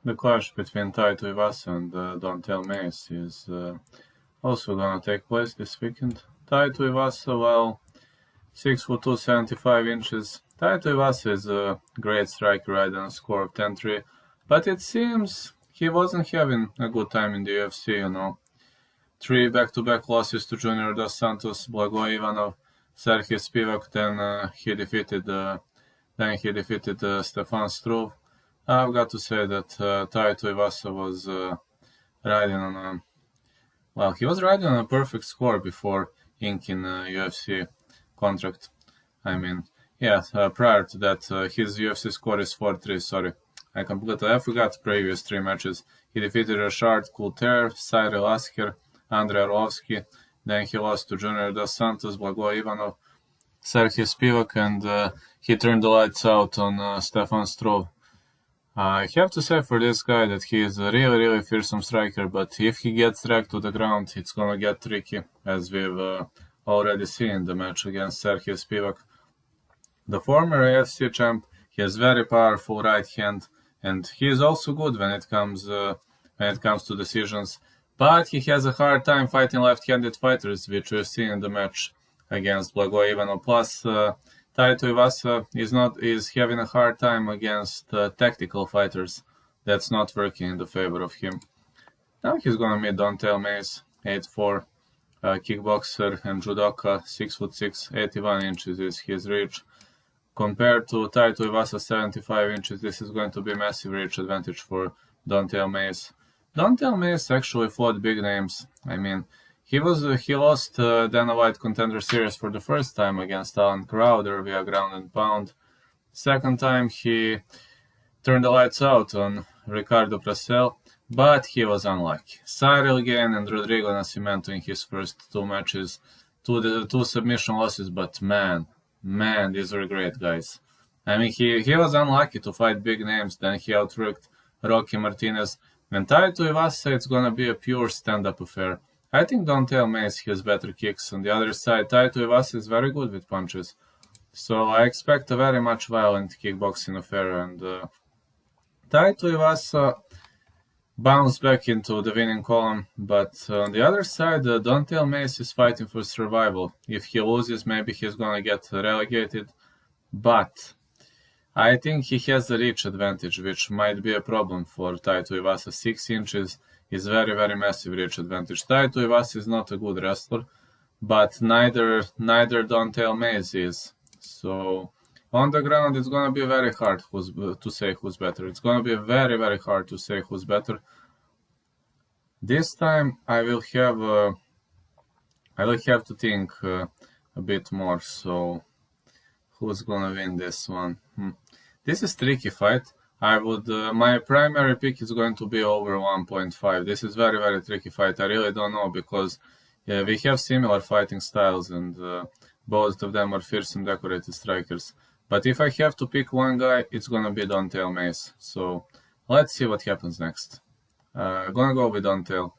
The clash between Tai Tuivasa and Dontel Mays is also gonna take place this weekend. Tai Tuivasa, well, 6 foot 2, 75 inches. Tai Tuivasa is a great striker, right, on a score of 10-3, but it seems he wasn't having a good time in the UFC, you know. 3 back-to-back losses to Junior Dos Santos, Blagoy Ivanov, Sergey Spivak, then he defeated Stefan Struve. I've got to say that Tai Tuivasa was riding on a he was riding on a perfect score before inking UFC contract. I mean, yeah, prior to that, his UFC score is 4-3. Sorry, I forgot previous 3 matches. He defeated Rashard Coulter, Cyril Asker, Andrei Arlovsky. Then he lost to Junior Dos Santos, Blagoy Ivanov, Sergey Spivak, and he turned the lights out on Stefan Struve. I have to say for this guy that he is a really, really fearsome striker, but if he gets dragged to the ground, it's gonna get tricky, as we've already seen in the match against Sergey Spivak. The former AFC champ, he has very powerful right hand, and he is also good when it comes to decisions. But he has a hard time fighting left-handed fighters, which we've seen in the match against Blagoy Ivanov. Plus, Tai Tuivasa is having a hard time against tactical fighters. That's not working in the favor of him. Now he's gonna meet Dontel Mays, 8'4", kickboxer and judoka, 6'6", 81 inches is his reach. Compared to Tai Tuivasa, 75 inches, this is going to be a massive reach advantage for Dontel Mays. Dontel Mays actually fought big names. I mean, he lost Dana White Contender Series for the first time against Alan Crowder via ground and pound. Second time he turned the lights out on Ricardo Prasel, but he was unlucky. Cyril Gane and Rodrigo Nascimento in his first 2 matches, 2 submission losses, but man, these were great guys. I mean, he was unlucky to fight big names, then he outworked Rocky Martinez. When Tai Tuivasa, it's gonna be a pure stand-up affair. I think Dontel Mays has better kicks. On the other side, Tai Tuivasa is very good with punches. So I expect a very much violent kickboxing affair, and Tai Tuivasa bounced back into the winning column. But on the other side, Dontel Mays is fighting for survival. If he loses, maybe he's gonna get relegated. But I think he has a reach advantage, which might be a problem for Tai Tuivasa. 6 inches is very, very massive reach advantage. Tai Tuivasa is not a good wrestler, but neither Dontel Mays is. So on the ground, it's gonna be very hard to say who's better. It's gonna be very, very hard to say who's better. This time, I will have to think a bit more. So who's gonna win this one? This is tricky fight. My primary pick is going to be over 1.5. This is very, very tricky fight. I really don't know because we have similar fighting styles and both of them are fearsome decorated strikers. But if I have to pick one guy, it's gonna be Dontel Mays. So let's see what happens next. Gonna go with Dontel.